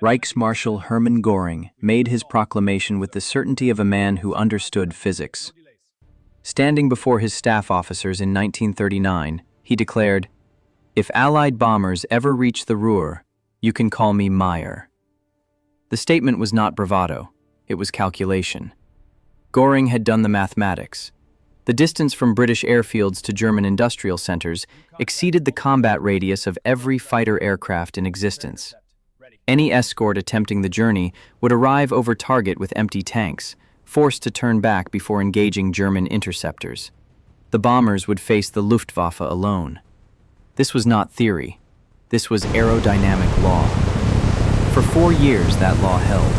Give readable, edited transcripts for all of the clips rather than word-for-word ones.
Reichsmarschall Hermann Göring made his proclamation with the certainty of a man who understood physics. Standing before his staff officers in 1939, he declared, "If Allied bombers ever reach the Ruhr, you can call me Meyer." The statement was not bravado, it was calculation. Göring had done the mathematics. The distance from British airfields to German industrial centers exceeded the combat radius of every fighter aircraft in existence. Any escort attempting the journey would arrive over target with empty tanks, forced to turn back before engaging German interceptors. The bombers would face the Luftwaffe alone. This was not theory. This was aerodynamic law. For 4 years, that law held.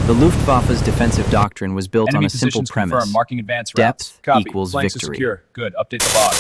The Luftwaffe's defensive doctrine was built on a simple premise. Confirmed. Marking advance Depth routes. equals Flanks victory. Secure. Good. Update the log.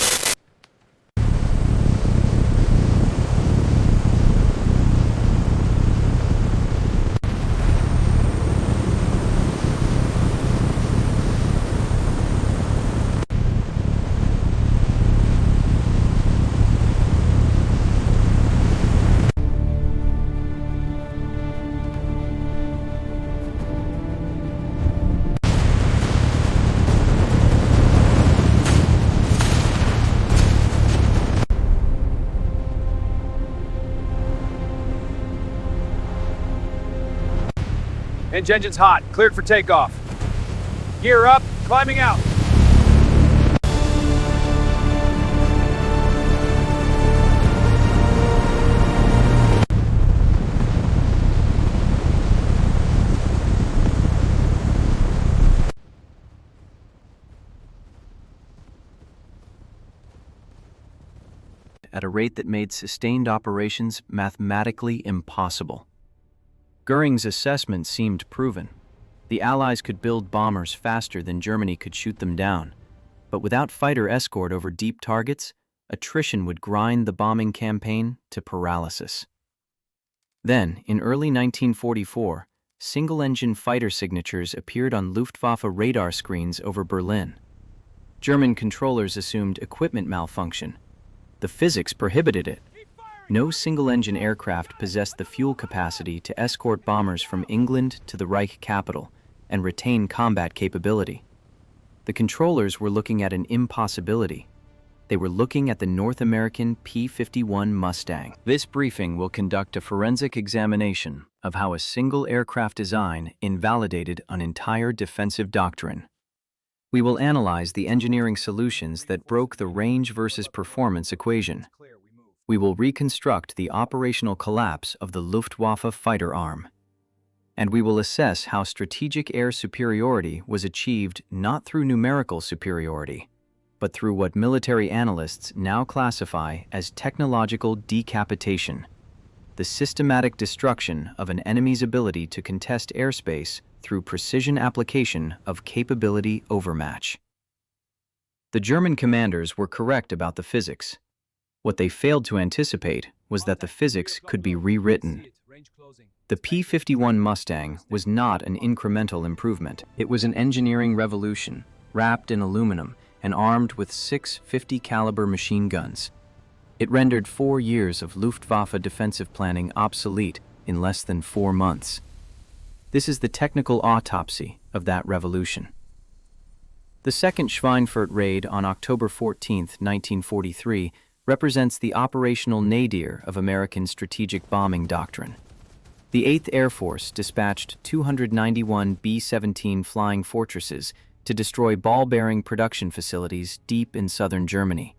Hinge engine's hot. Cleared for takeoff. Gear up. Climbing out. At a rate that made sustained operations mathematically impossible. Göring's assessment seemed proven. The Allies could build bombers faster than Germany could shoot them down, but without fighter escort over deep targets, attrition would grind the bombing campaign to paralysis. Then, in early 1944, single-engine fighter signatures appeared on Luftwaffe radar screens over Berlin. German controllers assumed equipment malfunction. The physics prohibited it. No single-engine aircraft possessed the fuel capacity to escort bombers from England to the Reich capital and retain combat capability. The controllers were looking at an impossibility. They were looking at the North American P-51 Mustang. This briefing will conduct a forensic examination of how a single aircraft design invalidated an entire defensive doctrine. We will analyze the engineering solutions that broke the range versus performance equation. We will reconstruct the operational collapse of the Luftwaffe fighter arm. And we will assess how strategic air superiority was achieved not through numerical superiority, but through what military analysts now classify as technological decapitation, the systematic destruction of an enemy's ability to contest airspace through precision application of capability overmatch. The German commanders were correct about the physics. What they failed to anticipate was that the physics could be rewritten. The P-51 Mustang was not an incremental improvement. It was an engineering revolution, wrapped in aluminum and armed with 6 50-caliber machine guns. It rendered 4 years of Luftwaffe defensive planning obsolete in less than 4 months. This is the technical autopsy of that revolution. The second Schweinfurt raid on October 14, 1943, represents the operational nadir of American strategic bombing doctrine. The 8th Air Force dispatched 291 B-17 Flying Fortresses to destroy ball-bearing production facilities deep in southern Germany.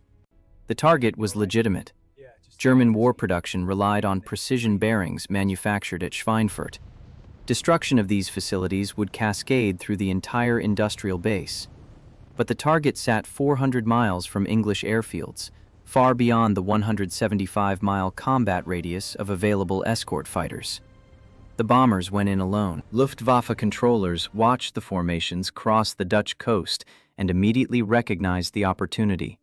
The target was legitimate. German war production relied on precision bearings manufactured at Schweinfurt. Destruction of these facilities would cascade through the entire industrial base. But the target sat 400 miles from English airfields, far beyond the 175-mile combat radius of available escort fighters. The bombers went in alone. Luftwaffe controllers watched the formations cross the Dutch coast and immediately recognized the opportunity.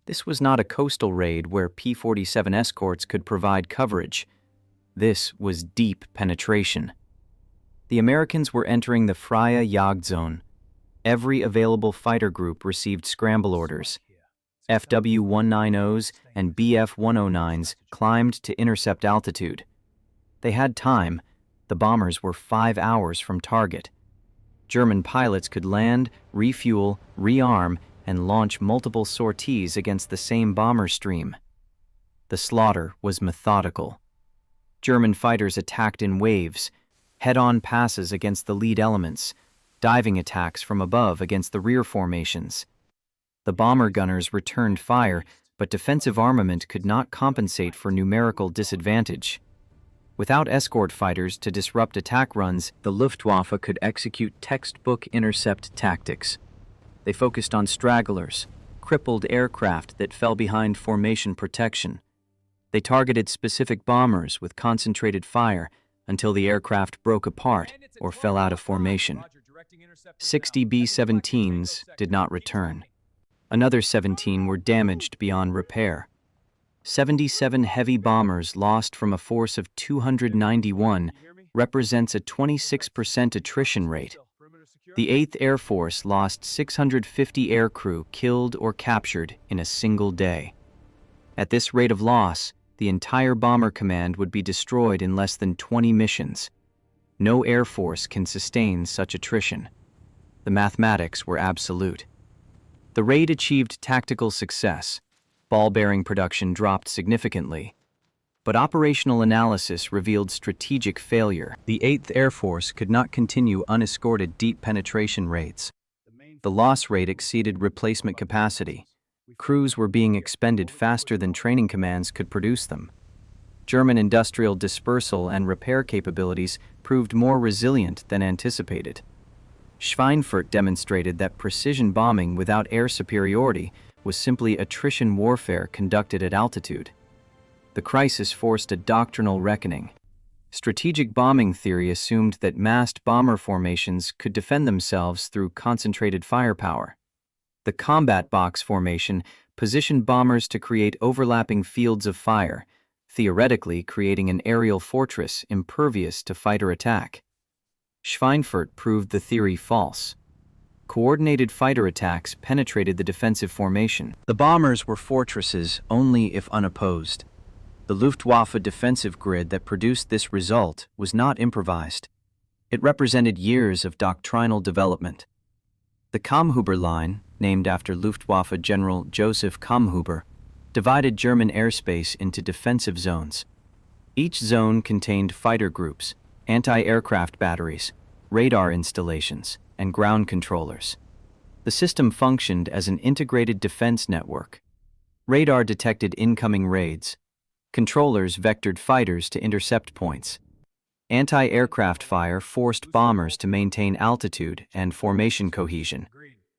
This was not a coastal raid where P-47 escorts could provide coverage. This was deep penetration. The Americans were entering the Freie Jagdzone. Every available fighter group received scramble orders. FW-190s and BF-109s climbed to intercept altitude. They had time, The bombers were 5 hours from target. German pilots could land, refuel, rearm, and launch multiple sorties against the same bomber stream. The slaughter was methodical. German fighters attacked in waves, head-on passes against the lead elements, diving attacks from above against the rear formations. The bomber gunners returned fire, but defensive armament could not compensate for numerical disadvantage. Without escort fighters to disrupt attack runs, the Luftwaffe could execute textbook intercept tactics. They focused on stragglers, crippled aircraft that fell behind formation protection. They targeted specific bombers with concentrated fire until the aircraft broke apart or fell out of formation. 60 B-17s did not return. Another 17 were damaged beyond repair. 77 heavy bombers lost from a force of 291 represents a 26% attrition rate. The 8th Air Force lost 650 aircrew killed or captured in a single day. At this rate of loss, the entire bomber command would be destroyed in less than 20 missions. No air force can sustain such attrition. The mathematics were absolute. The raid achieved tactical success. Ball-bearing production dropped significantly. But operational analysis revealed strategic failure. The 8th Air Force could not continue unescorted deep penetration raids. The loss rate exceeded replacement capacity. Crews were being expended faster than training commands could produce them. German industrial dispersal and repair capabilities proved more resilient than anticipated. Schweinfurt demonstrated that precision bombing without air superiority was simply attrition warfare conducted at altitude. The crisis forced a doctrinal reckoning. Strategic bombing theory assumed that massed bomber formations could defend themselves through concentrated firepower. The combat box formation positioned bombers to create overlapping fields of fire, theoretically creating an aerial fortress impervious to fighter attack. Schweinfurt proved the theory false. Coordinated fighter attacks penetrated the defensive formation. The bombers were fortresses only if unopposed. The Luftwaffe defensive grid that produced this result was not improvised. It represented years of doctrinal development. The Kammhuber Line, named after Luftwaffe General Joseph Kammhuber, divided German airspace into defensive zones. Each zone contained fighter groups, anti-aircraft batteries, radar installations, and ground controllers. The system functioned as an integrated defense network. Radar detected incoming raids. Controllers vectored fighters to intercept points. Anti-aircraft fire forced bombers to maintain altitude and formation cohesion,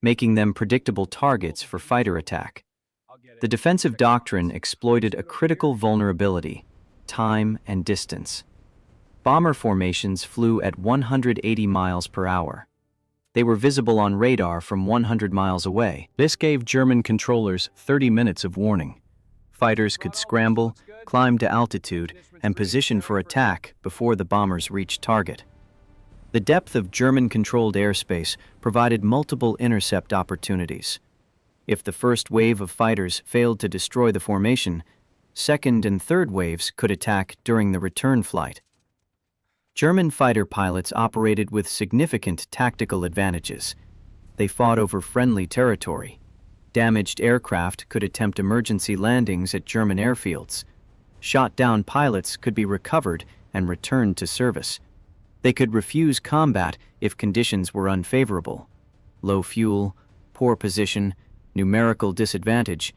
making them predictable targets for fighter attack. The defensive doctrine exploited a critical vulnerability: time and distance. Bomber formations flew at 180 miles per hour. They were visible on radar from 100 miles away. This gave German controllers 30 minutes of warning. Fighters could scramble, climb to altitude, and position for attack before the bombers reached target. The depth of German-controlled airspace provided multiple intercept opportunities. If the first wave of fighters failed to destroy the formation, second and third waves could attack during the return flight. German fighter pilots operated with significant tactical advantages. They fought over friendly territory. Damaged aircraft could attempt emergency landings at German airfields. Shot-down pilots could be recovered and returned to service. They could refuse combat if conditions were unfavorable. Low fuel, poor position, numerical disadvantage,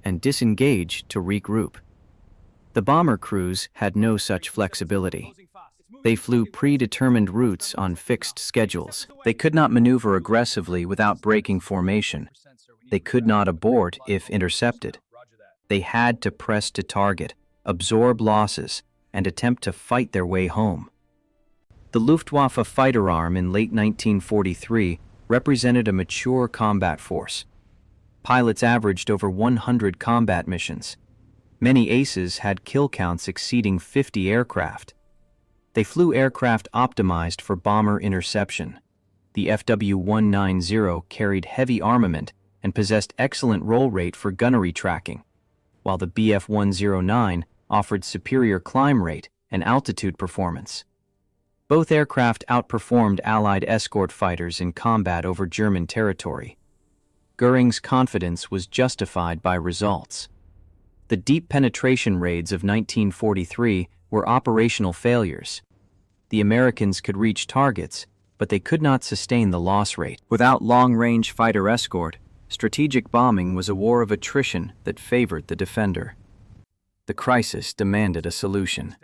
and disengage to regroup. The bomber crews had no such flexibility. They flew predetermined routes on fixed schedules. They could not maneuver aggressively without breaking formation. They could not abort if intercepted. They had to press to target, absorb losses, and attempt to fight their way home. The Luftwaffe fighter arm in late 1943 represented a mature combat force. Pilots averaged over 100 combat missions. Many aces had kill counts exceeding 50 aircraft. They flew aircraft optimized for bomber interception. The FW-190 carried heavy armament and possessed excellent roll rate for gunnery tracking, while the Bf-109 offered superior climb rate and altitude performance. Both aircraft outperformed Allied escort fighters in combat over German territory. Göring's confidence was justified by results. The deep penetration raids of 1943 were operational failures. The Americans could reach targets, but they could not sustain the loss rate. Without long-range fighter escort, strategic bombing was a war of attrition that favored the defender. The crisis demanded a solution.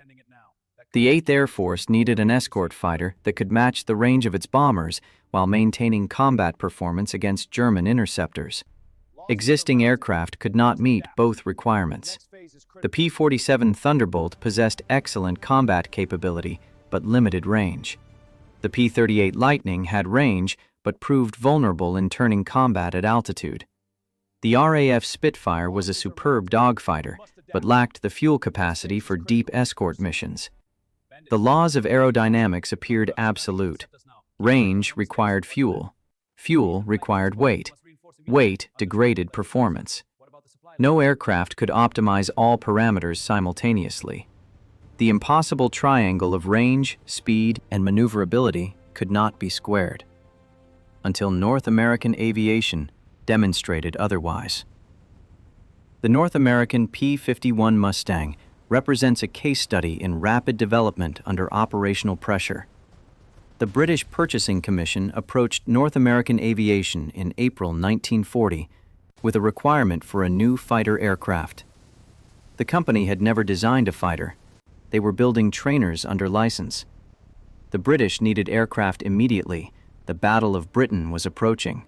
The 8th Air Force needed an escort fighter that could match the range of its bombers while maintaining combat performance against German interceptors. Existing aircraft could not meet both requirements. The P-47 Thunderbolt possessed excellent combat capability but limited range. The P-38 Lightning had range but proved vulnerable in turning combat at altitude. The RAF Spitfire was a superb dogfighter but lacked the fuel capacity for deep escort missions. The laws of aerodynamics appeared absolute. Range required fuel. Fuel required weight. Weight degraded performance. No aircraft could optimize all parameters simultaneously. The impossible triangle of range, speed, and maneuverability could not be squared, until North American aviation demonstrated otherwise. The North American P-51 Mustang represents a case study in rapid development under operational pressure. The British Purchasing Commission approached North American aviation in April 1940 with a requirement for a new fighter aircraft. The company had never designed a fighter. They were building trainers under license. The British needed aircraft immediately. The Battle of Britain was approaching.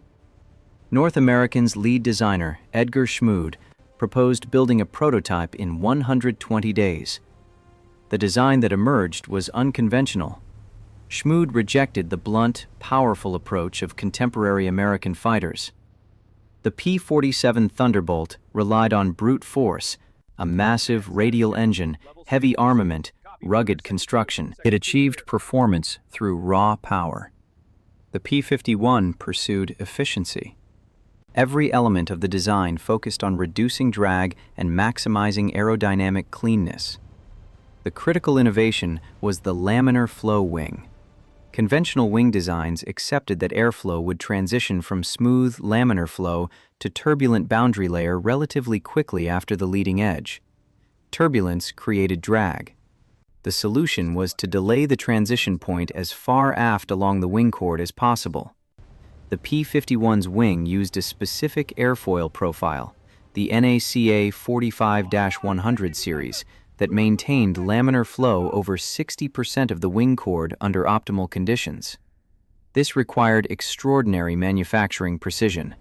North American's lead designer, Edgar Schmood, proposed building a prototype in 120 days. The design that emerged was unconventional. Schmood rejected the blunt, powerful approach of contemporary American fighters. The P-47 Thunderbolt relied on brute force, a massive radial engine, heavy armament, rugged construction. It achieved performance through raw power. The P-51 pursued efficiency. Every element of the design focused on reducing drag and maximizing aerodynamic cleanness. The critical innovation was the laminar flow wing. Conventional wing designs accepted that airflow would transition from smooth laminar flow to turbulent boundary layer relatively quickly after the leading edge. Turbulence created drag. The solution was to delay the transition point as far aft along the wing chord as possible. The P-51's wing used a specific airfoil profile, the NACA 45-100 series, that maintained laminar flow over 60% of the wing chord under optimal conditions. This required extraordinary manufacturing precision.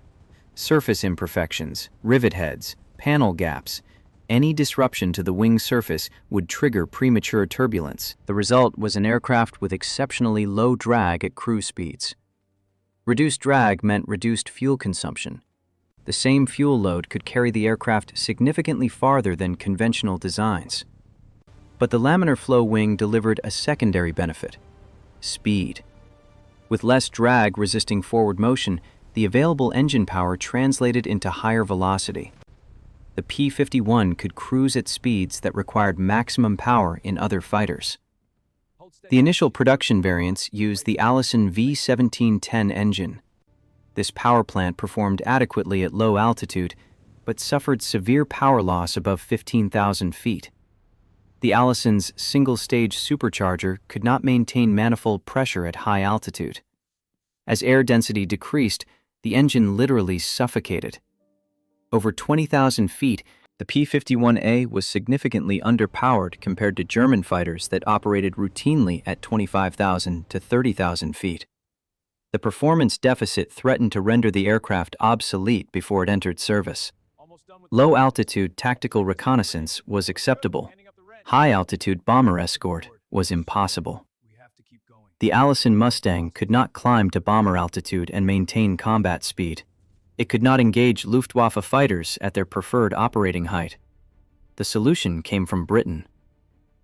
Surface imperfections, rivet heads, panel gaps, any disruption to the wing surface would trigger premature turbulence. The result was an aircraft with exceptionally low drag at cruise speeds. Reduced drag meant reduced fuel consumption. The same fuel load could carry the aircraft significantly farther than conventional designs. But the laminar flow wing delivered a secondary benefit: speed. With less drag resisting forward motion, the available engine power translated into higher velocity. The P-51 could cruise at speeds that required maximum power in other fighters. The initial production variants used the Allison V1710 engine. This power plant performed adequately at low altitude, but suffered severe power loss above 15,000 feet. The Allison's single-stage supercharger could not maintain manifold pressure at high altitude. As air density decreased, the engine literally suffocated. Over 20,000 feet, the P-51A was significantly underpowered compared to German fighters that operated routinely at 25,000 to 30,000 feet. The performance deficit threatened to render the aircraft obsolete before it entered service. Low-altitude tactical reconnaissance was acceptable. High-altitude bomber escort was impossible. The Allison Mustang could not climb to bomber altitude and maintain combat speed. It could not engage Luftwaffe fighters at their preferred operating height. The solution came from Britain.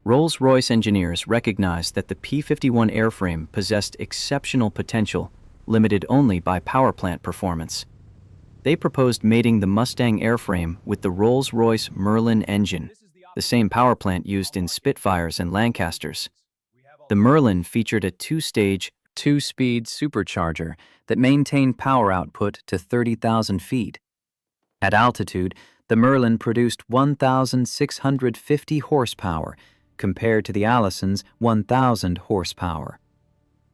Rolls-Royce engineers recognized that the P-51 airframe possessed exceptional potential, limited only by power plant performance. They proposed mating the Mustang airframe with the Rolls-Royce Merlin engine, the same power plant used in Spitfires and Lancasters. The Merlin featured a two-stage, two-speed supercharger that maintained power output to 30,000 feet. At altitude, the Merlin produced 1,650 horsepower compared to the Allison's 1,000 horsepower.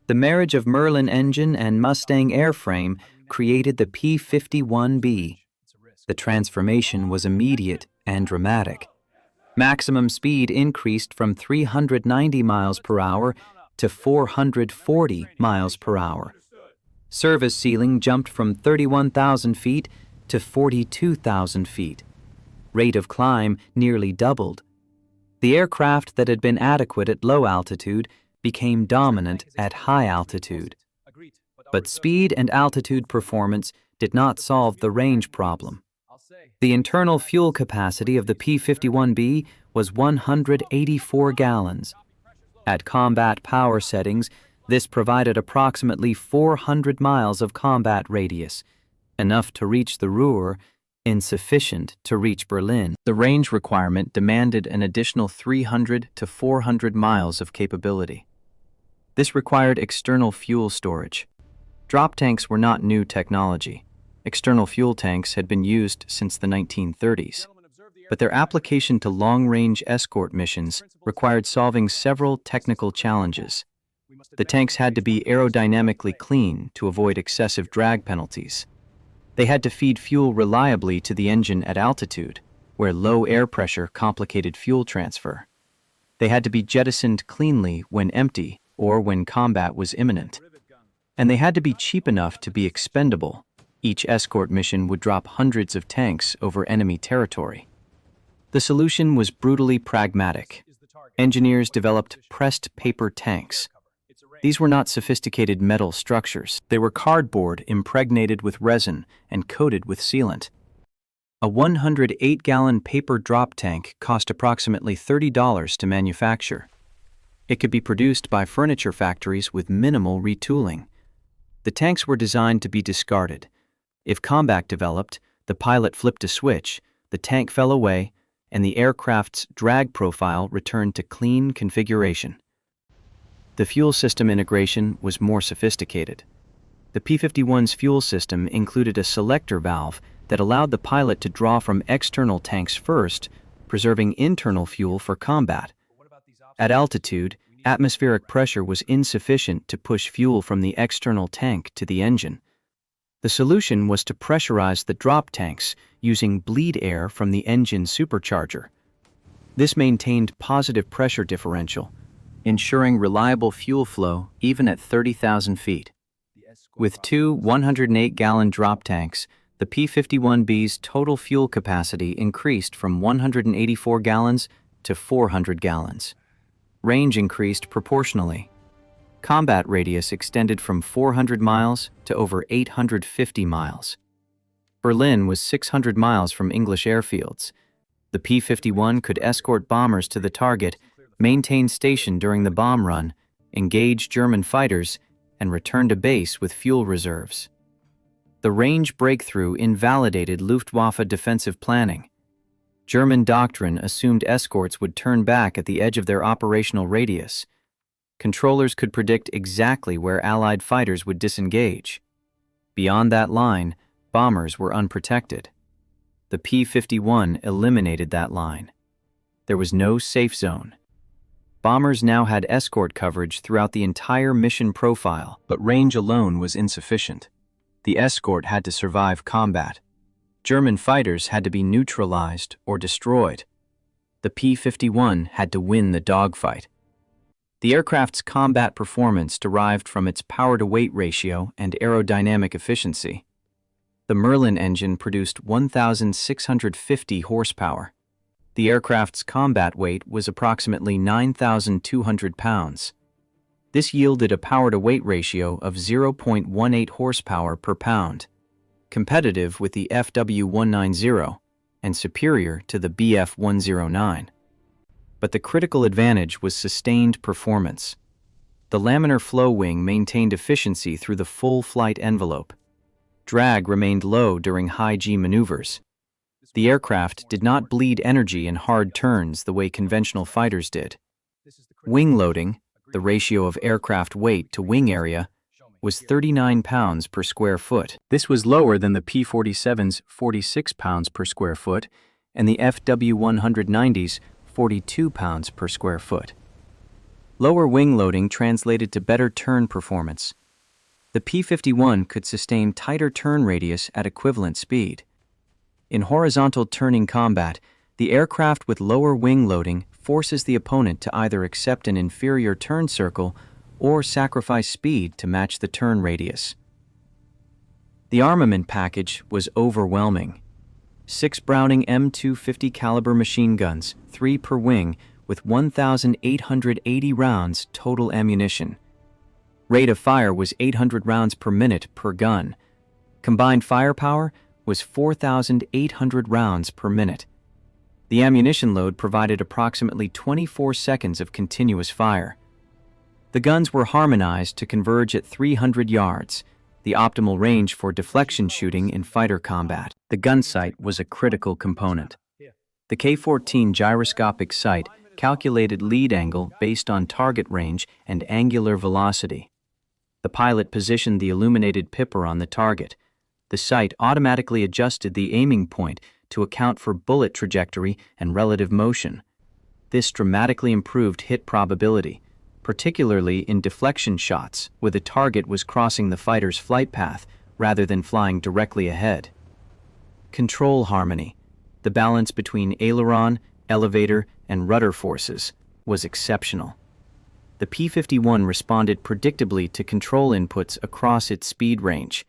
The marriage of Merlin engine and Mustang airframe created the P-51B. The transformation was immediate and dramatic. Maximum speed increased from 390 miles per hour to 440 miles per hour. Service ceiling jumped from 31,000 feet to 42,000 feet. Rate of climb nearly doubled. The aircraft that had been adequate at low altitude became dominant at high altitude. But speed and altitude performance did not solve the range problem. The internal fuel capacity of the P-51B was 184 gallons. At combat power settings, this provided approximately 400 miles of combat radius, enough to reach the Ruhr, insufficient to reach Berlin. The range requirement demanded an additional 300 to 400 miles of capability. This required external fuel storage. Drop tanks were not new technology. External fuel tanks had been used since the 1930s, but their application to long-range escort missions required solving several technical challenges. The tanks had to be aerodynamically clean to avoid excessive drag penalties. They had to feed fuel reliably to the engine at altitude, where low air pressure complicated fuel transfer. They had to be jettisoned cleanly when empty or when combat was imminent. And they had to be cheap enough to be expendable. Each escort mission would drop hundreds of tanks over enemy territory. The solution was brutally pragmatic. Engineers developed pressed paper tanks. These were not sophisticated metal structures. They were cardboard impregnated with resin and coated with sealant. A 108-gallon paper drop tank cost approximately $30 to manufacture. It could be produced by furniture factories with minimal retooling. The tanks were designed to be discarded. If combat developed, the pilot flipped a switch, the tank fell away, and the aircraft's drag profile returned to clean configuration. The fuel system integration was more sophisticated. The P-51's fuel system included a selector valve that allowed the pilot to draw from external tanks first, preserving internal fuel for combat. At altitude, atmospheric pressure was insufficient to push fuel from the external tank to the engine. The solution was to pressurize the drop tanks using bleed air from the engine supercharger. This maintained positive pressure differential, ensuring reliable fuel flow even at 30,000 feet. With two 108-gallon drop tanks, the P-51B's total fuel capacity increased from 184 gallons to 400 gallons. Range increased proportionally. Combat radius extended from 400 miles to over 850 miles. Berlin was 600 miles from English airfields. The P-51 could escort bombers to the target, maintain station during the bomb run, engage German fighters, and return to base with fuel reserves. The range breakthrough invalidated Luftwaffe defensive planning. German doctrine assumed escorts would turn back at the edge of their operational radius. Controllers could predict exactly where Allied fighters would disengage. Beyond that line, bombers were unprotected. The P-51 eliminated that line. There was no safe zone. Bombers now had escort coverage throughout the entire mission profile, but range alone was insufficient. The escort had to survive combat. German fighters had to be neutralized or destroyed. The P-51 had to win the dogfight. The aircraft's combat performance derived from its power-to-weight ratio and aerodynamic efficiency. The Merlin engine produced 1,650 horsepower. The aircraft's combat weight was approximately 9,200 pounds. This yielded a power-to-weight ratio of 0.18 horsepower per pound, competitive with the FW-190 and superior to the BF-109. But the critical advantage was sustained performance. The laminar flow wing maintained efficiency through the full flight envelope. Drag remained low during high-G maneuvers. The aircraft did not bleed energy in hard turns the way conventional fighters did. Wing loading, The ratio of aircraft weight to wing area was 39 pounds per square foot. This was lower than the P-47's 46 pounds per square foot and the FW-190's 42 pounds per square foot. Lower wing loading translated to better turn performance. The P-51 could sustain tighter turn radius at equivalent speed. In horizontal turning combat, the aircraft with lower wing loading forces the opponent to either accept an inferior turn circle or sacrifice speed to match the turn radius. The armament package was overwhelming. 6 Browning M250 caliber machine guns, 3 per wing, with 1,880 rounds total ammunition. Rate of fire was 800 rounds per minute per gun. Combined firepower was 4,800 rounds per minute. The ammunition load provided approximately 24 seconds of continuous fire. The guns were harmonized to converge at 300 yards, the optimal range for deflection shooting in fighter combat. The gun sight was a critical component. The K-14 gyroscopic sight calculated lead angle based on target range and angular velocity. The pilot positioned the illuminated pipper on the target. The sight automatically adjusted the aiming point to account for bullet trajectory and relative motion. This dramatically improved hit probability, particularly in deflection shots where the target was crossing the fighter's flight path rather than flying directly ahead. Control harmony, the balance between aileron, elevator, and rudder forces, was exceptional. The P-51 responded predictably to control inputs across its speed range.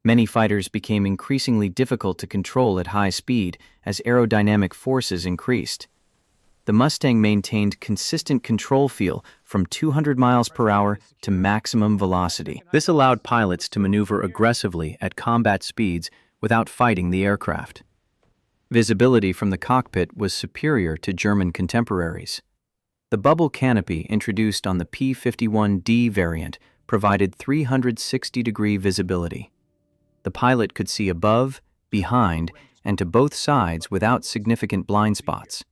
Many fighters became increasingly difficult to control at high speed as aerodynamic forces increased. The Mustang maintained consistent control feel from 200 miles per hour to maximum velocity. This allowed pilots to maneuver aggressively at combat speeds without fighting the aircraft. Visibility from the cockpit was superior to German contemporaries. The bubble canopy introduced on the P-51D variant provided 360-degree visibility. The pilot could see above, behind, and to both sides without significant blind spots.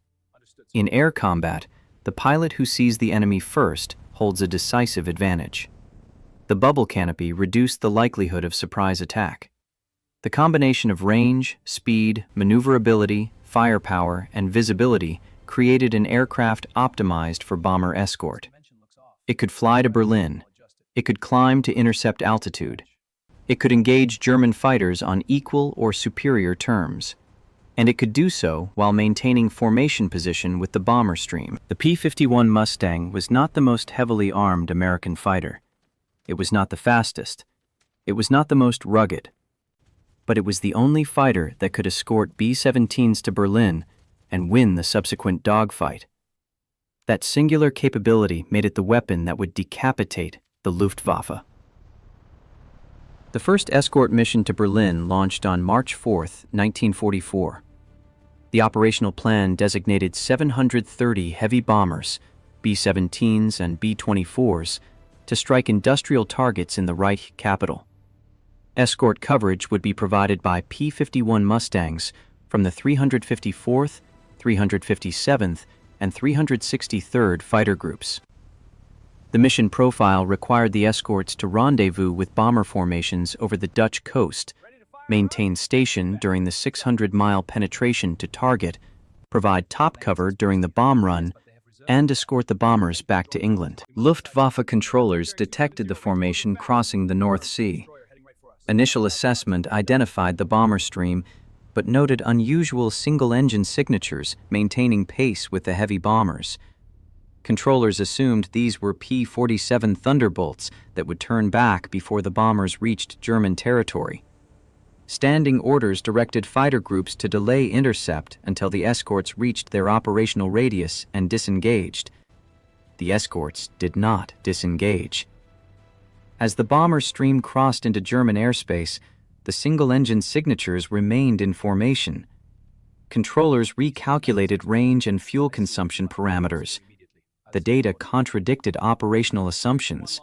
In air combat, the pilot who sees the enemy first holds a decisive advantage. The bubble canopy reduced the likelihood of surprise attack. The combination of range, speed, maneuverability, firepower, and visibility created an aircraft optimized for bomber escort. It could fly to Berlin. It could climb to intercept altitude. It could engage German fighters on equal or superior terms. And it could do so while maintaining formation position with the bomber stream. The P-51 Mustang was not the most heavily armed American fighter. It was not the fastest. It was not the most rugged. But it was the only fighter that could escort B-17s to Berlin and win the subsequent dogfight. That singular capability made it the weapon that would decapitate the Luftwaffe. The first escort mission to Berlin launched on March 4, 1944. The operational plan designated 730 heavy bombers, B-17s and B-24s, to strike industrial targets in the Reich capital. Escort coverage would be provided by P-51 Mustangs from the 354th, 357th, and 363rd Fighter Groups. The mission profile required the escorts to rendezvous with bomber formations over the Dutch coast, maintain station during the 600-mile penetration to target, provide top cover during the bomb run, and escort the bombers back to England. Luftwaffe controllers detected the formation crossing the North Sea. Initial assessment identified the bomber stream, but noted unusual single-engine signatures maintaining pace with the heavy bombers. Controllers assumed these were P-47 Thunderbolts that would turn back before the bombers reached German territory. Standing orders directed fighter groups to delay intercept until the escorts reached their operational radius and disengaged. The escorts did not disengage. As the bomber stream crossed into German airspace, the single-engine signatures remained in formation. Controllers recalculated range and fuel consumption parameters. The data contradicted operational assumptions.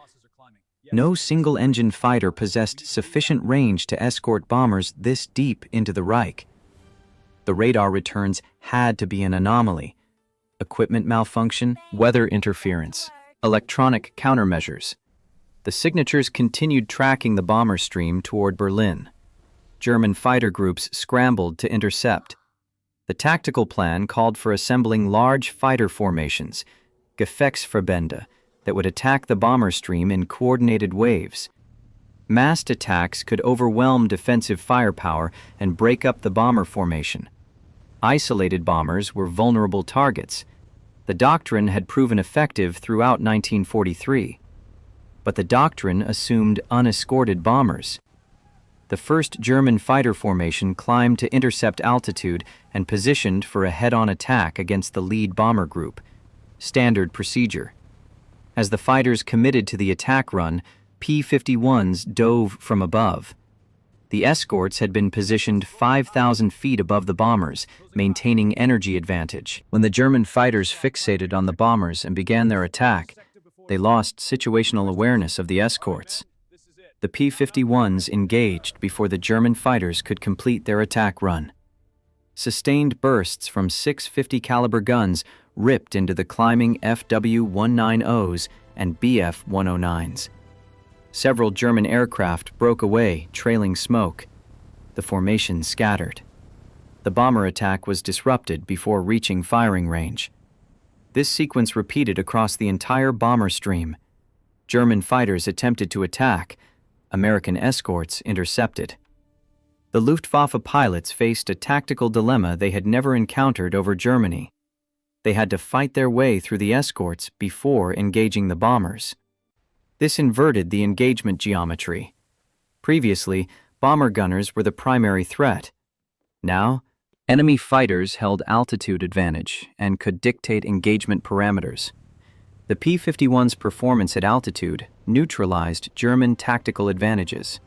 No single-engine fighter possessed sufficient range to escort bombers this deep into the Reich. The radar returns had to be an anomaly. Equipment malfunction, weather interference. Electronic countermeasures. The signatures continued tracking the bomber stream toward Berlin. German fighter groups scrambled to intercept. The tactical plan called for assembling large fighter formations, Gefechtsverbände, that would attack the bomber stream in coordinated waves. Massed attacks could overwhelm defensive firepower and break up the bomber formation. Isolated bombers were vulnerable targets. The doctrine had proven effective throughout 1943. But the doctrine assumed unescorted bombers. The first German fighter formation climbed to intercept altitude and positioned for a head-on attack against the lead bomber group. Standard procedure. As the fighters committed to the attack run, P-51s dove from above. The escorts had been positioned 5,000 feet above the bombers, maintaining energy advantage. When the German fighters fixated on the bombers and began their attack, they lost situational awareness of the escorts. The P-51s engaged before the German fighters could complete their attack run. Sustained bursts from 650 caliber guns ripped into the climbing FW-190s and BF-109s. Several German aircraft broke away, trailing smoke. The formation scattered. The bomber attack was disrupted before reaching firing range. This sequence repeated across the entire bomber stream. German fighters attempted to attack. American escorts intercepted. The Luftwaffe pilots faced a tactical dilemma they had never encountered over Germany. They had to fight their way through the escorts before engaging the bombers. This inverted the engagement geometry. Previously, bomber gunners were the primary threat. Now, enemy fighters held altitude advantage and could dictate engagement parameters. The P-51's performance at altitude neutralized German tactical advantages.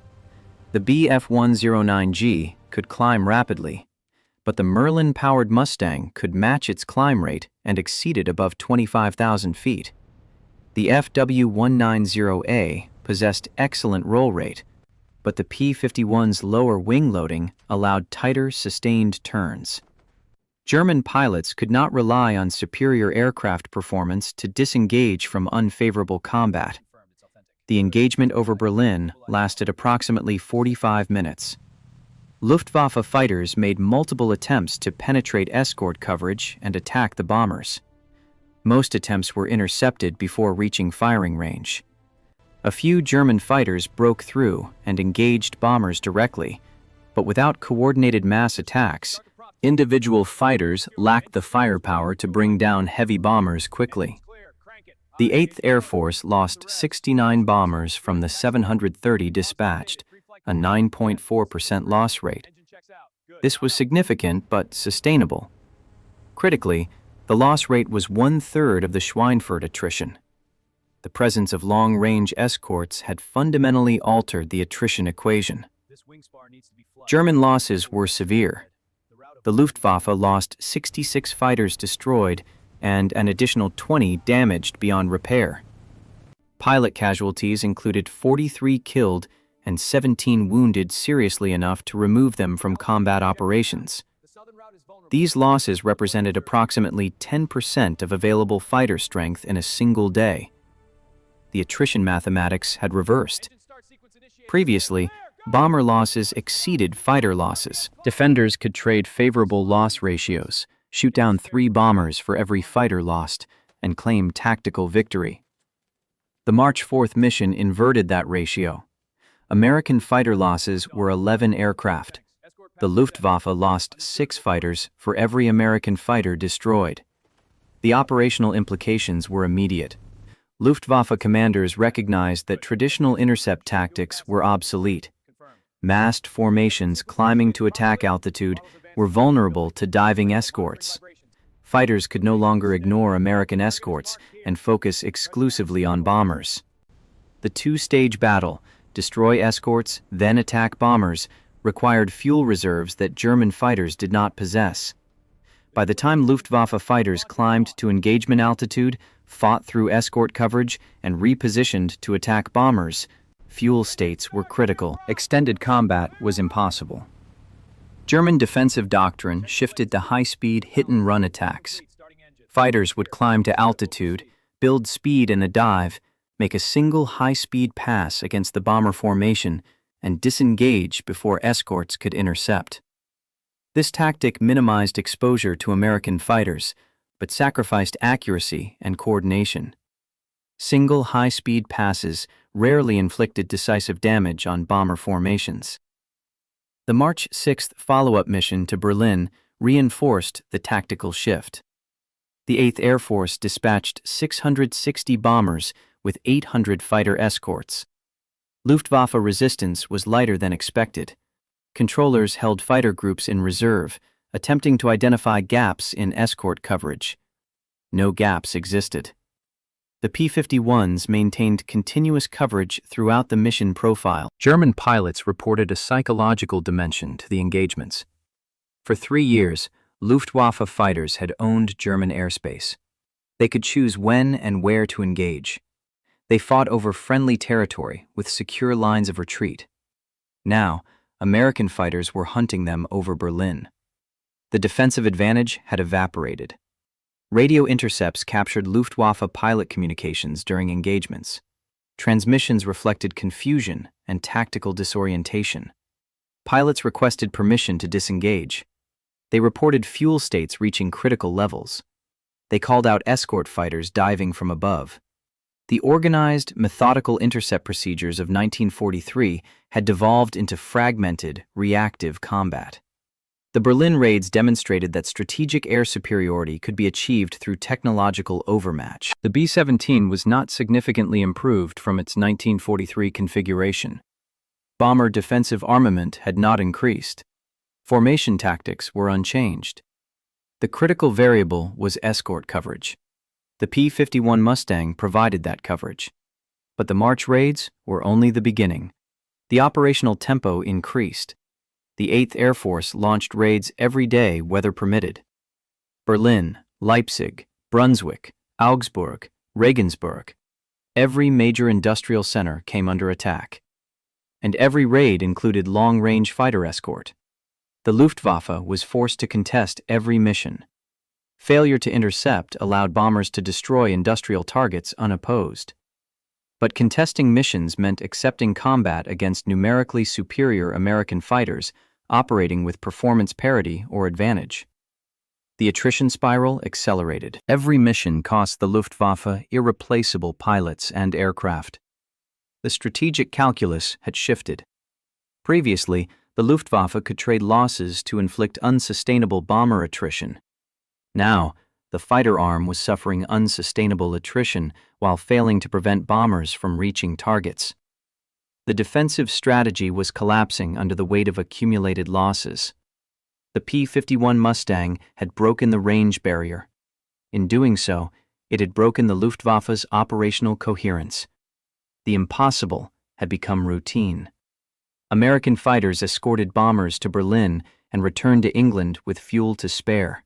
The BF-109G could climb rapidly, but the Merlin-powered Mustang could match its climb rate and exceed it above 25,000 feet. The FW-190A possessed excellent roll rate, but the P-51's lower wing loading allowed tighter, sustained turns. German pilots could not rely on superior aircraft performance to disengage from unfavorable combat. The engagement over Berlin lasted approximately 45 minutes. Luftwaffe fighters made multiple attempts to penetrate escort coverage and attack the bombers. Most attempts were intercepted before reaching firing range. A few German fighters broke through and engaged bombers directly, but without coordinated mass attacks, individual fighters lacked the firepower to bring down heavy bombers quickly. The 8th Air Force lost 69 bombers from the 730 dispatched, a 9.4% loss rate. This was significant but sustainable. Critically, the loss rate was 1/3 of the Schweinfurt attrition. The presence of long-range escorts had fundamentally altered the attrition equation. German losses were severe. The Luftwaffe lost 66 fighters destroyed and an additional 20 damaged beyond repair. Pilot casualties included 43 killed and 17 wounded seriously enough to remove them from combat operations. These losses represented approximately 10% of available fighter strength in a single day. The attrition mathematics had reversed. Previously, bomber losses exceeded fighter losses. Defenders could trade favorable loss ratios, shoot down 3 bombers for every fighter lost, and claim tactical victory. The March 4th mission inverted that ratio. American fighter losses were 11 aircraft. The Luftwaffe lost 6 fighters for every American fighter destroyed. The operational implications were immediate. Luftwaffe commanders recognized that traditional intercept tactics were obsolete. Massed formations climbing to attack altitude were vulnerable to diving escorts. Fighters could no longer ignore American escorts and focus exclusively on bombers. The 2-stage battle, destroy escorts, then attack bombers, required fuel reserves that German fighters did not possess. By the time Luftwaffe fighters climbed to engagement altitude, fought through escort coverage, and repositioned to attack bombers, fuel states were critical. Extended combat was impossible. German defensive doctrine shifted to high-speed hit-and-run attacks. Fighters would climb to altitude, build speed in a dive, make a single high-speed pass against the bomber formation, and disengage before escorts could intercept. This tactic minimized exposure to American fighters, but sacrificed accuracy and coordination. Single high-speed passes rarely inflicted decisive damage on bomber formations. The March 6th follow-up mission to Berlin reinforced the tactical shift. The 8th Air Force dispatched 660 bombers with 800 fighter escorts. Luftwaffe resistance was lighter than expected. Controllers held fighter groups in reserve, attempting to identify gaps in escort coverage. No gaps existed. The P-51s maintained continuous coverage throughout the mission profile. German pilots reported a psychological dimension to the engagements. For 3 years, Luftwaffe fighters had owned German airspace. They could choose when and where to engage. They fought over friendly territory with secure lines of retreat. Now, American fighters were hunting them over Berlin. The defensive advantage had evaporated. Radio intercepts captured Luftwaffe pilot communications during engagements. Transmissions reflected confusion and tactical disorientation. Pilots requested permission to disengage. They reported fuel states reaching critical levels. They called out escort fighters diving from above. The organized, methodical intercept procedures of 1943 had devolved into fragmented, reactive combat. The Berlin raids demonstrated that strategic air superiority could be achieved through technological overmatch. The B-17 was not significantly improved from its 1943 configuration. Bomber defensive armament had not increased. Formation tactics were unchanged. The critical variable was escort coverage. The P-51 Mustang provided that coverage. But the March raids were only the beginning. The operational tempo increased. The 8th Air Force launched raids every day, weather permitted. Berlin, Leipzig, Brunswick, Augsburg, Regensburg. Every major industrial center came under attack. And every raid included long-range fighter escort. The Luftwaffe was forced to contest every mission. Failure to intercept allowed bombers to destroy industrial targets unopposed. But contesting missions meant accepting combat against numerically superior American fighters operating with performance parity or advantage. The attrition spiral accelerated. Every mission cost the Luftwaffe irreplaceable pilots and aircraft. The strategic calculus had shifted. Previously, the Luftwaffe could trade losses to inflict unsustainable bomber attrition. Now, the fighter arm was suffering unsustainable attrition while failing to prevent bombers from reaching targets. The defensive strategy was collapsing under the weight of accumulated losses. The P-51 Mustang had broken the range barrier. In doing so, it had broken the Luftwaffe's operational coherence. The impossible had become routine. American fighters escorted bombers to Berlin and returned to England with fuel to spare.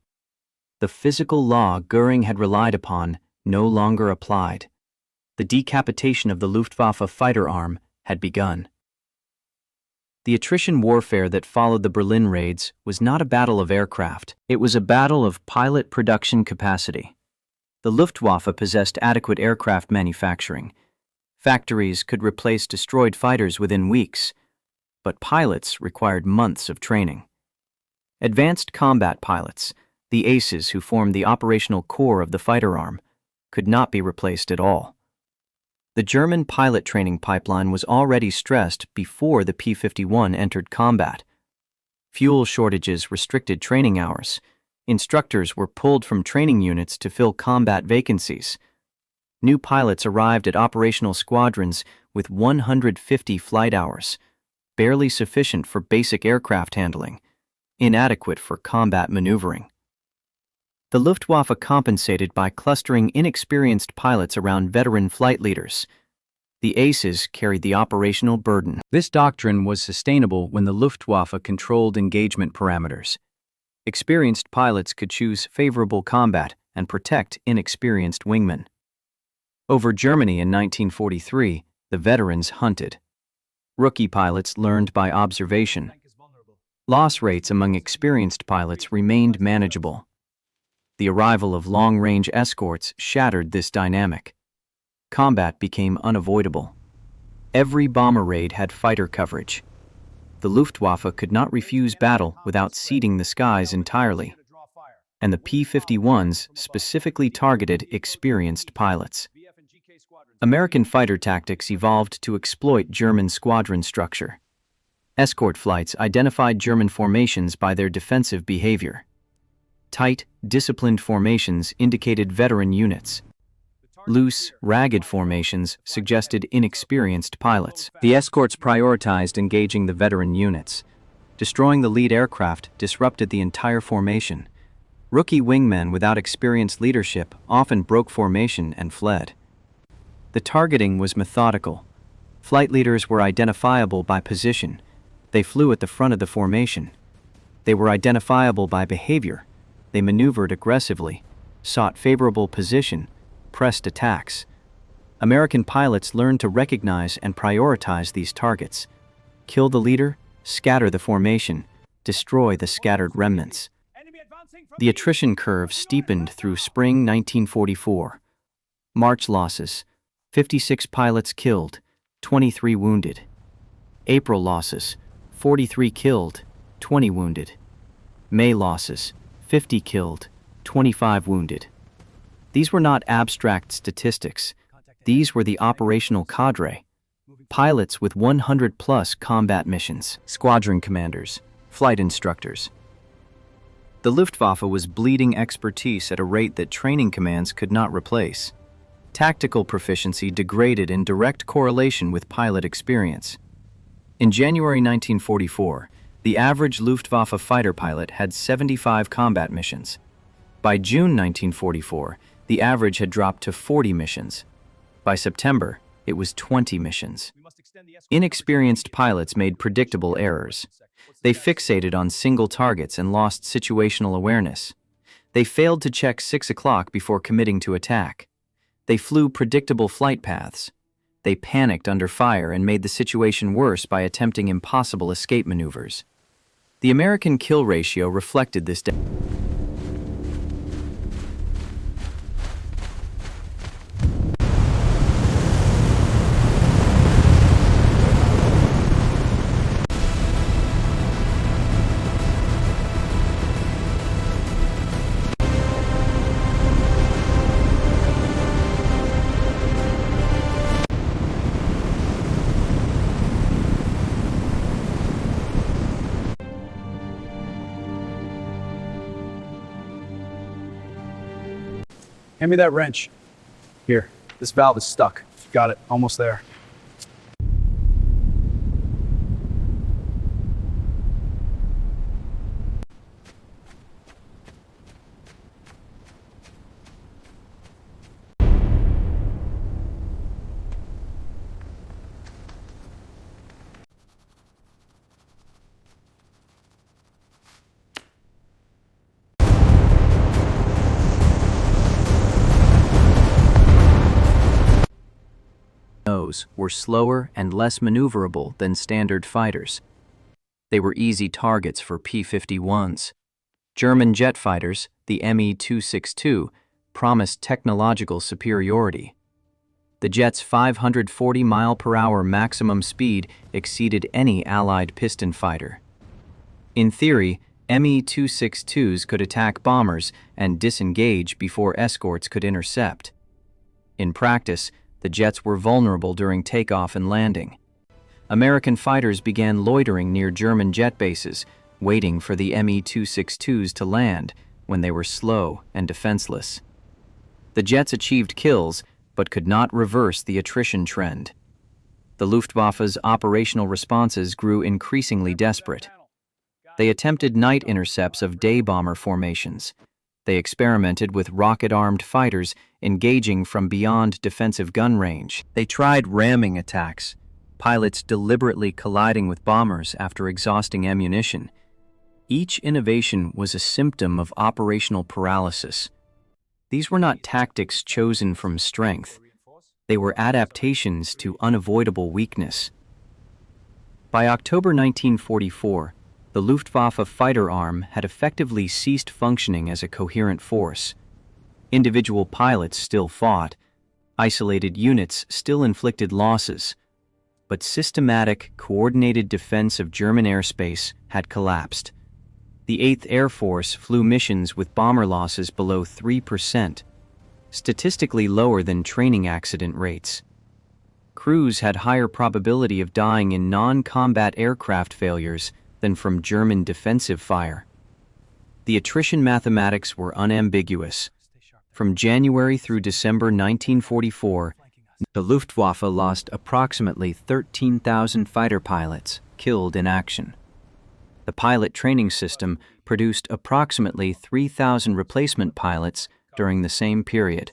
The physical law Göring had relied upon no longer applied. The decapitation of the Luftwaffe fighter arm had begun. The attrition warfare that followed the Berlin raids was not a battle of aircraft. It was a battle of pilot production capacity. The Luftwaffe possessed adequate aircraft manufacturing. Factories could replace destroyed fighters within weeks, but pilots required months of training. Advanced combat pilots, the aces who formed the operational core of the fighter arm, could not be replaced at all. The German pilot training pipeline was already stressed before the P-51 entered combat. Fuel shortages restricted training hours. Instructors were pulled from training units to fill combat vacancies. New pilots arrived at operational squadrons with 150 flight hours, barely sufficient for basic aircraft handling, inadequate for combat maneuvering. The Luftwaffe compensated by clustering inexperienced pilots around veteran flight leaders. The aces carried the operational burden. This doctrine was sustainable when the Luftwaffe controlled engagement parameters. Experienced pilots could choose favorable combat and protect inexperienced wingmen. Over Germany in 1943, the veterans hunted. Rookie pilots learned by observation. Loss rates among experienced pilots remained manageable. The arrival of long-range escorts shattered this dynamic. Combat became unavoidable. Every bomber raid had fighter coverage. The Luftwaffe could not refuse battle without ceding the skies entirely, and the P-51s specifically targeted experienced pilots. American fighter tactics evolved to exploit German squadron structure. Escort flights identified German formations by their defensive behavior. Tight, disciplined formations indicated veteran units. Loose, ragged formations suggested inexperienced pilots. The escorts prioritized engaging the veteran units. Destroying the lead aircraft disrupted the entire formation. Rookie wingmen without experienced leadership often broke formation and fled. The targeting was methodical. Flight leaders were identifiable by position. They flew at the front of the formation. They were identifiable by behavior. They maneuvered aggressively, sought favorable position, pressed attacks. American pilots learned to recognize and prioritize these targets. Kill the leader, scatter the formation, destroy the scattered remnants. The attrition curve steepened through spring 1944. March losses: 56 pilots killed, 23 wounded. April losses: 43 killed, 20 wounded. May losses: 50 killed, 25 wounded. These were not abstract statistics. These were the operational cadre. Pilots with 100-plus combat missions, squadron commanders, flight instructors. The Luftwaffe was bleeding expertise at a rate that training commands could not replace. Tactical proficiency degraded in direct correlation with pilot experience. In January 1944, the average Luftwaffe fighter pilot had 75 combat missions. By June 1944, the average had dropped to 40 missions. By September, it was 20 missions. Inexperienced pilots made predictable errors. They fixated on single targets and lost situational awareness. They failed to check 6 o'clock before committing to attack. They flew predictable flight paths. They panicked under fire and made the situation worse by attempting impossible escape maneuvers. The American kill ratio reflected this. Hand me that wrench. Here, this valve is stuck. Got it, almost there. Were slower and less maneuverable than standard fighters. They were easy targets for P-51s. German jet fighters, the Me-262, promised technological superiority. The jet's 540-mile-per-hour maximum speed exceeded any Allied piston fighter. In theory, Me-262s could attack bombers and disengage before escorts could intercept. In practice, the jets were vulnerable during takeoff and landing. American fighters began loitering near German jet bases, waiting for the Me-262s to land when they were slow and defenseless. The jets achieved kills, but could not reverse the attrition trend. The Luftwaffe's operational responses grew increasingly desperate. They attempted night intercepts of day bomber formations. They experimented with rocket-armed fighters engaging from beyond defensive gun range. They tried ramming attacks, pilots deliberately colliding with bombers after exhausting ammunition. Each innovation was a symptom of operational paralysis. These were not tactics chosen from strength. They were adaptations to unavoidable weakness. By October 1944, the Luftwaffe fighter arm had effectively ceased functioning as a coherent force. Individual pilots still fought, isolated units still inflicted losses, but systematic, coordinated defense of German airspace had collapsed. The 8th Air Force flew missions with bomber losses below 3%, statistically lower than training accident rates. Crews had higher probability of dying in non-combat aircraft failures than from German defensive fire. The attrition mathematics were unambiguous. From January through December 1944, the Luftwaffe lost approximately 13,000 fighter pilots killed in action. The pilot training system produced approximately 3,000 replacement pilots during the same period.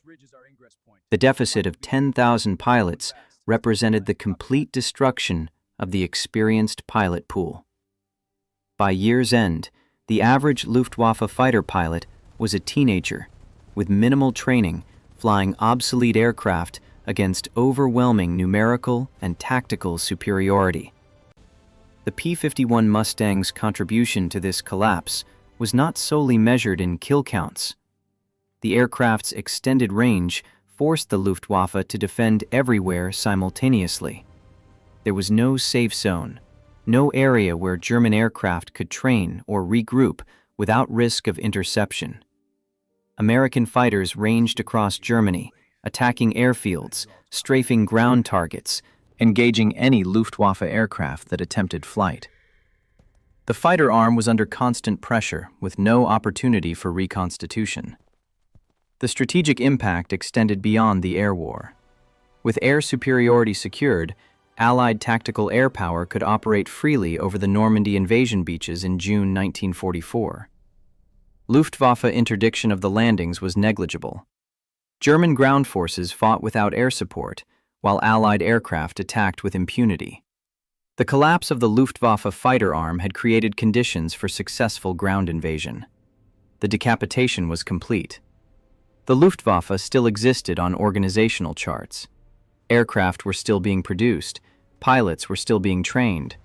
The deficit of 10,000 pilots represented the complete destruction of the experienced pilot pool. By year's end, the average Luftwaffe fighter pilot was a teenager with minimal training, flying obsolete aircraft against overwhelming numerical and tactical superiority. The P-51 Mustang's contribution to this collapse was not solely measured in kill counts. The aircraft's extended range forced the Luftwaffe to defend everywhere simultaneously. There was no safe zone, no area where German aircraft could train or regroup without risk of interception. American fighters ranged across Germany, attacking airfields, strafing ground targets, engaging any Luftwaffe aircraft that attempted flight. The fighter arm was under constant pressure, with no opportunity for reconstitution. The strategic impact extended beyond the air war. With air superiority secured, Allied tactical air power could operate freely over the Normandy invasion beaches in June 1944. Luftwaffe interdiction of the landings was negligible. German ground forces fought without air support, while Allied aircraft attacked with impunity. The collapse of the Luftwaffe fighter arm had created conditions for successful ground invasion. The decapitation was complete. The Luftwaffe still existed on organizational charts. Aircraft were still being produced, pilots were still being trained,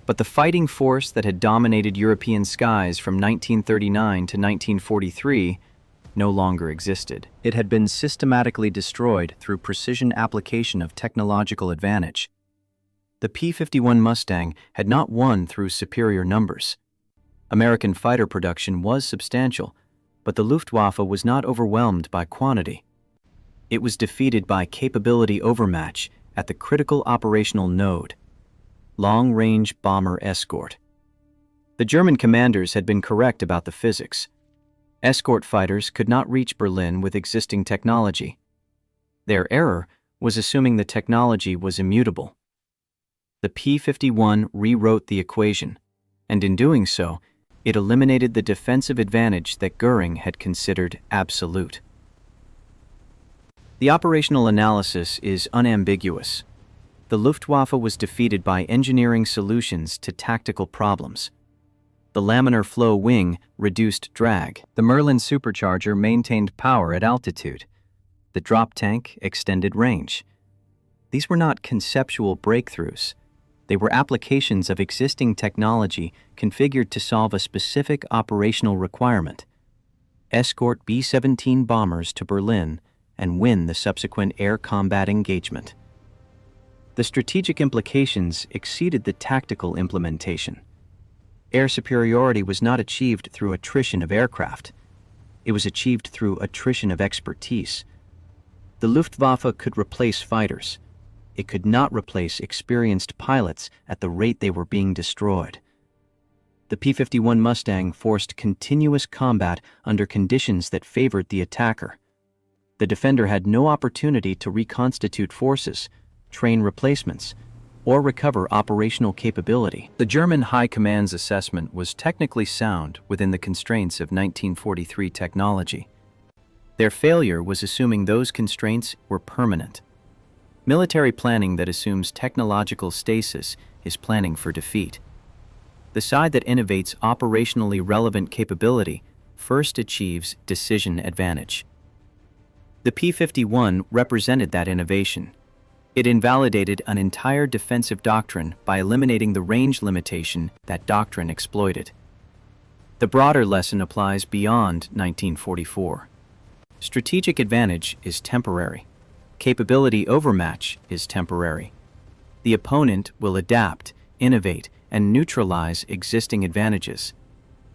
but the fighting force that had dominated European skies from 1939 to 1943 no longer existed. It had been systematically destroyed through precision application of technological advantage. The P-51 Mustang had not won through superior numbers. American fighter production was substantial, but the Luftwaffe was not overwhelmed by quantity. It was defeated by capability overmatch at the critical operational node, long-range bomber escort. The German commanders had been correct about the physics. Escort fighters could not reach Berlin with existing technology. Their error was assuming the technology was immutable. The P-51 rewrote the equation, and in doing so, it eliminated the defensive advantage that Göring had considered absolute. The operational analysis is unambiguous. The Luftwaffe was defeated by engineering solutions to tactical problems. The laminar flow wing reduced drag. The Merlin supercharger maintained power at altitude. The drop tank extended range. These were not conceptual breakthroughs. They were applications of existing technology configured to solve a specific operational requirement. Escort B-17 bombers to Berlin and win the subsequent air combat engagement. The strategic implications exceeded the tactical implementation. Air superiority was not achieved through attrition of aircraft. It was achieved through attrition of expertise. The Luftwaffe could replace fighters. It could not replace experienced pilots at the rate they were being destroyed. The P-51 Mustang forced continuous combat under conditions that favored the attacker. The defender had no opportunity to reconstitute forces, train replacements, or recover operational capability. The German High Command's assessment was technically sound within the constraints of 1943 technology. Their failure was assuming those constraints were permanent. Military planning that assumes technological stasis is planning for defeat. The side that innovates operationally relevant capability first achieves decision advantage. The P-51 represented that innovation. It invalidated an entire defensive doctrine by eliminating the range limitation that doctrine exploited. The broader lesson applies beyond 1944. Strategic advantage is temporary. Capability overmatch is temporary. The opponent will adapt, innovate, and neutralize existing advantages.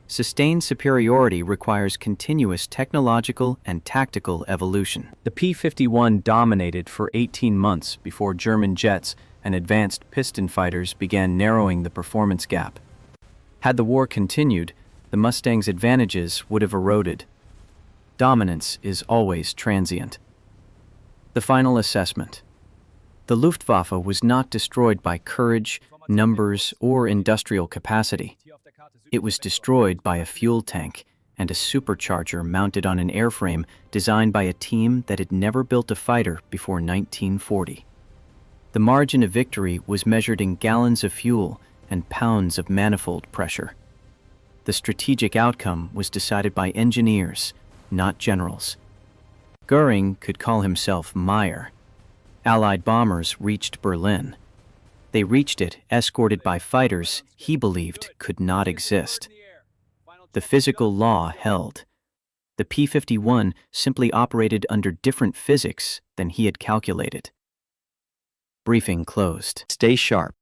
Sustained superiority requires continuous technological and tactical evolution. The P-51 dominated for 18 months before German jets and advanced piston fighters began narrowing the performance gap. Had the war continued, the Mustang's advantages would have eroded. Dominance is always transient. The final assessment. The Luftwaffe was not destroyed by courage, numbers, or industrial capacity. It was destroyed by a fuel tank and a supercharger mounted on an airframe designed by a team that had never built a fighter before 1940. The margin of victory was measured in gallons of fuel and pounds of manifold pressure. The strategic outcome was decided by engineers, not generals. Göring could call himself Meyer. Allied bombers reached Berlin. They reached it escorted by fighters he believed could not exist. The physical law held. The P-51 simply operated under different physics than he had calculated. Briefing closed. Stay sharp.